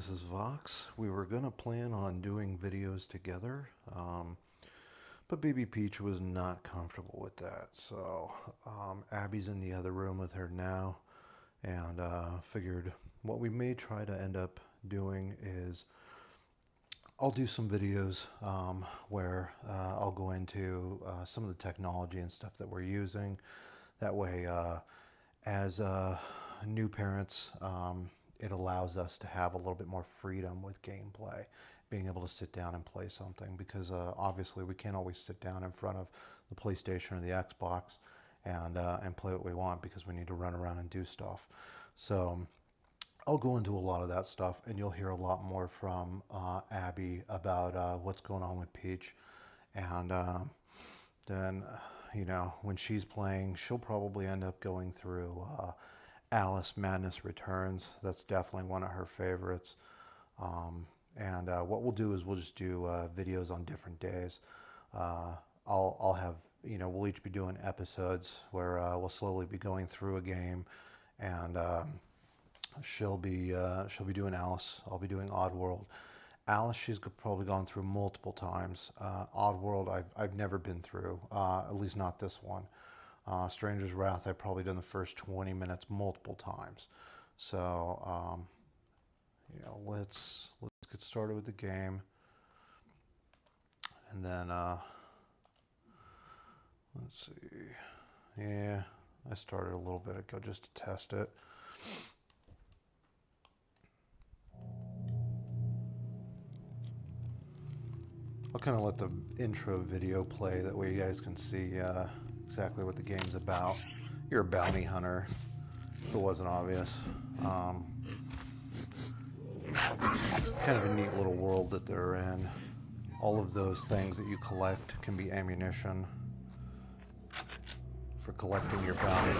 this is Vox. We were going to plan on doing videos together, but Baby Peach was not comfortable with that. So Abby's in the other room with her now, and figured what we may try to end up doing is I'll do some videos where I'll go into some of the technology and stuff that we're using. That way, as new parents, it allows us to have a little bit more freedom with gameplay, being able to sit down and play something because obviously we can't always sit down in front of the PlayStation or the Xbox and play what we want because we need to run around and do stuff. So I'll go into a lot of that stuff, and you'll hear a lot more from Abby about what's going on with Peach. And then, when she's playing, she'll probably end up going through Alice Madness Returns. That's definitely one of her favorites. And what we'll do is we'll just do videos on different days. I'll have, we'll each be doing episodes where we'll slowly be going through a game, and she'll be doing Alice. I'll be doing Oddworld. Alice, she's probably gone through multiple times. Oddworld, I've never been through, at least not this one. Stranger's Wrath, I've probably done the first 20 minutes multiple times. So, let's get started with the game, and then let's see. Yeah, I started a little bit ago just to test it. I'll kind of let the intro video play, that way you guys can see exactly what the game's about. You're a bounty hunter, if it wasn't obvious. Kind of a neat little world that they're in. All of those things that you collect can be ammunition for collecting your bounties.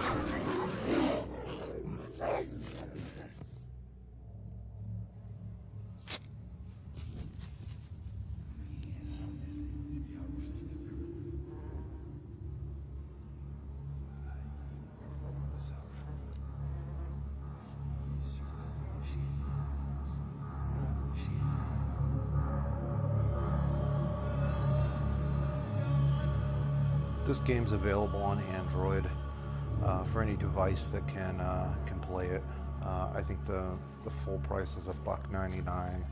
This game's available on Android for any device that can play it. I think the full price is $1.99.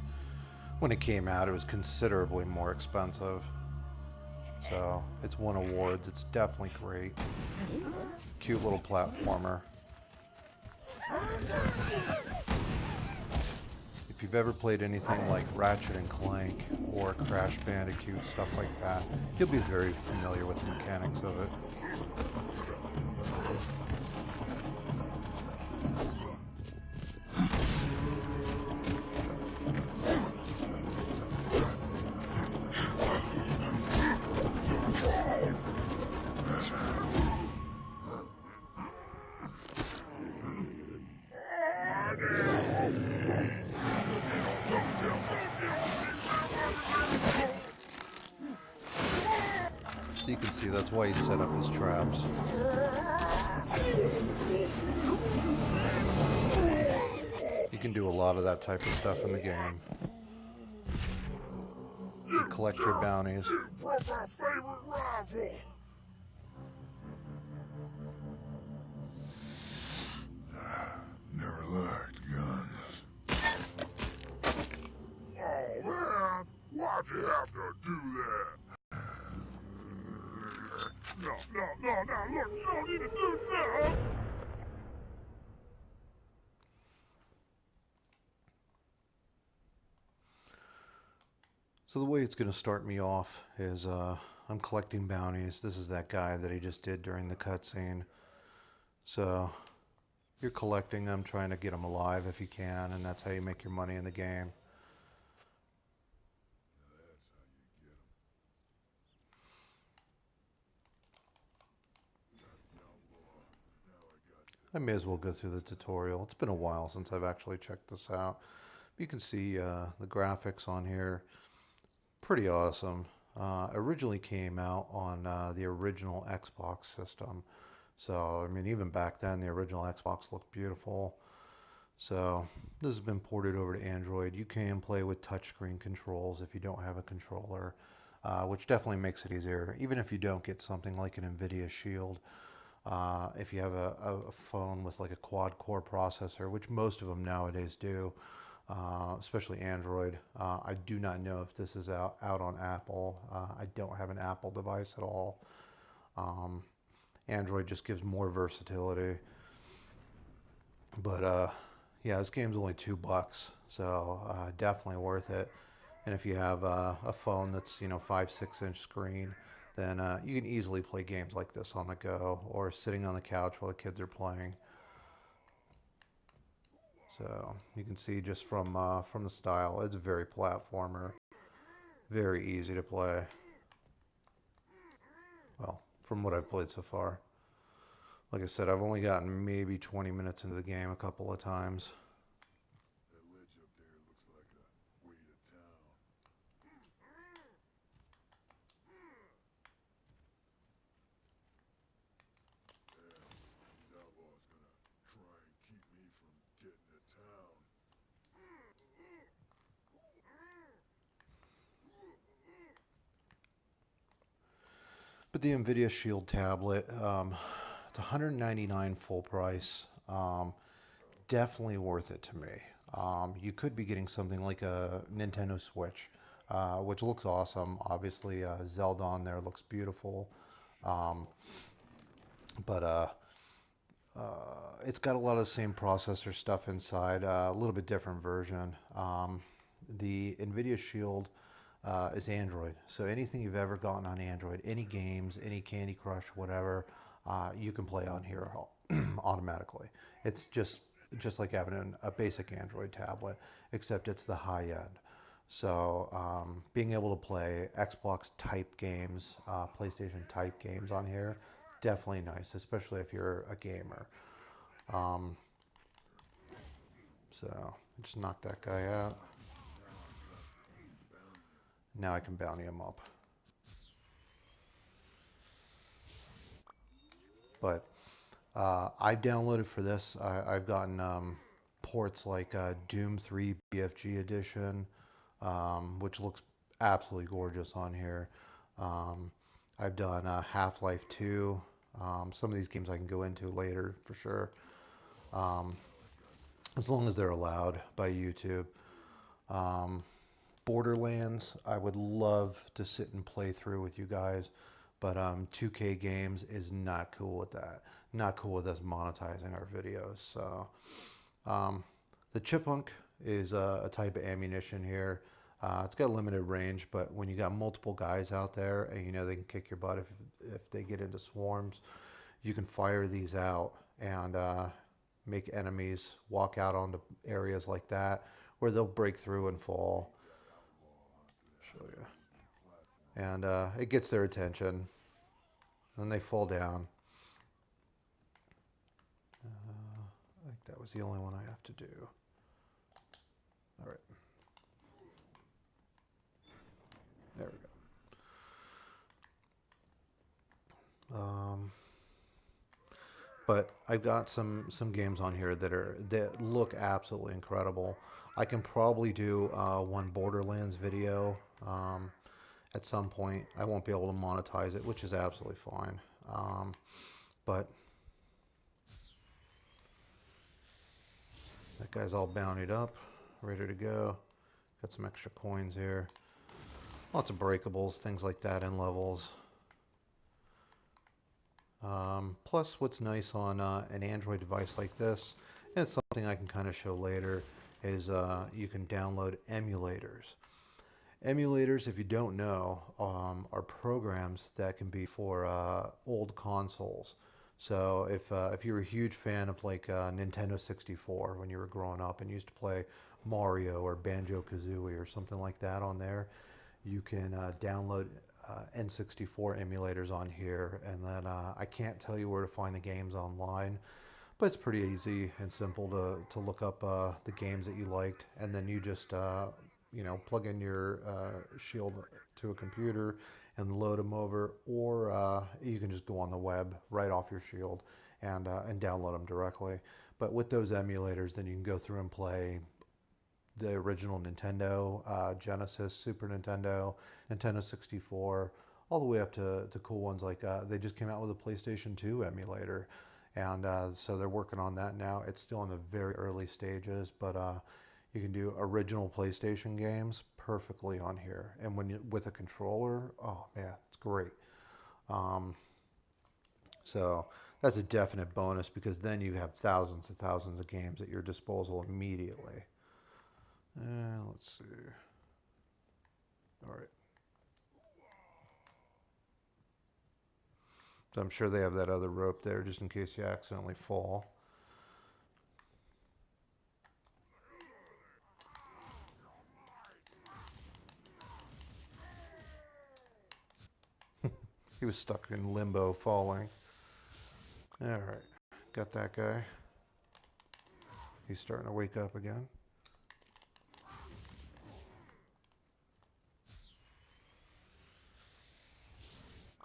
When it came out, it was considerably more expensive. So it's won awards. It's definitely great. Cute little platformer. If you've ever played anything like Ratchet and Clank or Crash Bandicoot, stuff like that, you'll be very familiar with the mechanics of it. So you can see that's why he set up his traps. You can do a lot of that type of stuff in the game. You collect your bounties. Never liked guns. Oh man, why'd you have to do that? No, look, you don't need to do that. So the way it's going to start me off is I'm collecting bounties. This is that guy that he just did during the cutscene. So you're collecting them, trying to get them alive if you can, and that's how you make your money in the game. I may as well go through the tutorial. It's been a while since I've actually checked this out. You can see the graphics on here. Pretty awesome. Originally came out on the original Xbox system. So, I mean, even back then, the original Xbox looked beautiful. So this has been ported over to Android. You can play with touchscreen controls if you don't have a controller, which definitely makes it easier. Even if you don't get something like an NVIDIA Shield, if you have a phone with like a quad-core processor, which most of them nowadays do, especially Android. I do not know if this is out on Apple. I don't have an Apple device at all. Um, Android just gives more versatility. But yeah, this game's only $2, so definitely worth it. And if you have a phone that's 5-6 inch screen, then you can easily play games like this on the go or sitting on the couch while the kids are playing. So you can see just from the style, it's a very platformer, very easy to play. Well, from what I've played so far. Like I said, I've only gotten maybe 20 minutes into the game a couple of times. That ledge up there looks like a way to town. Yeah, these outlaws gonna try and keep me from getting to town. But the NVIDIA Shield tablet, it's $199 full price. Definitely worth it to me. You could be getting something like a Nintendo Switch, which looks awesome. Obviously, Zelda on there looks beautiful. Um, but it's got a lot of the same processor stuff inside, a little bit different version. The NVIDIA Shield is Android, so anything you've ever gotten on Android, any games, any Candy Crush, whatever, you can play on here automatically. It's just like having a basic Android tablet, except it's the high end. So being able to play Xbox type games, PlayStation type games on here, definitely nice, especially if you're a gamer. Um, so just knock that guy out. Now I can bounty him up. But I've downloaded for this. I've gotten ports like Doom 3 BFG edition, which looks absolutely gorgeous on here. Um, I've done Half-Life 2. Some of these games I can go into later for sure, um, as long as they're allowed by YouTube. Um, Borderlands, I would love to sit and play through with you guys, but 2K Games is not cool with that. Not cool with us monetizing our videos. So um, the Chipmunk is a type of ammunition here. It's got limited range, but when you got multiple guys out there and you know they can kick your butt if they get into swarms, you can fire these out and make enemies walk out onto areas like that where they'll break through and fall. Show you. And it gets their attention. Then they fall down. I think that was the only one I have to do. All right. There we go. But I've got some games on here that look absolutely incredible. I can probably do one Borderlands video at some point. I won't be able to monetize it, which is absolutely fine. But that guy's all bountied up, ready to go. Got some extra coins here. Lots of breakables, things like that in levels. Plus, what's nice on an Android device like this, and it's something I can kind of show later, is you can download emulators. Emulators, if you don't know, are programs that can be for old consoles. So if you're a huge fan of like Nintendo 64 when you were growing up and used to play Mario or Banjo-Kazooie or something like that on there, you can download N64 emulators on here, and then I can't tell you where to find the games online, but it's pretty easy and simple to look up the games that you liked, and then you just plug in your Shield to a computer and load them over, or you can just go on the web right off your Shield and download them directly. But with those emulators, then you can go through and play the original Nintendo, Genesis, Super Nintendo, Nintendo 64, all the way up to cool ones like they just came out with a PlayStation 2 emulator. And so they're working on that now. It's still in the very early stages, but you can do original PlayStation games perfectly on here. And when you with a controller, oh man, it's great. Um, so that's a definite bonus because then you have thousands and thousands of games at your disposal immediately. Let's see. All right. So I'm sure they have that other rope there just in case you accidentally fall. He was stuck in limbo falling. All right. Got that guy. He's starting to wake up again.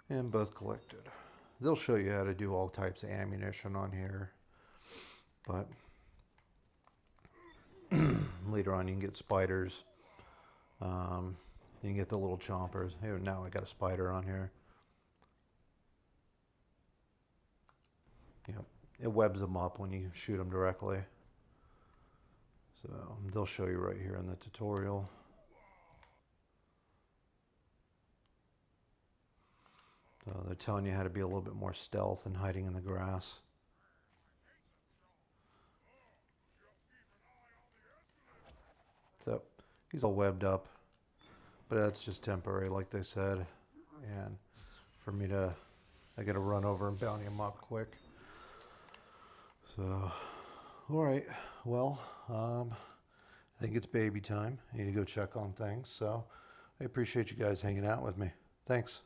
And both collected. They'll show you how to do all types of ammunition on here. But later on you can get spiders. You can get the little chompers. Hey, now I got a spider on here. Yep. It webs them up when you shoot them directly. So they'll show you right here in the tutorial. So they're telling you how to be a little bit more stealth and hiding in the grass. So he's all webbed up, but that's just temporary, like they said. And for me to, I gotta run over and bounty him up quick. So, all right, well, I think it's baby time. I need to go check on things. So I appreciate you guys hanging out with me. Thanks.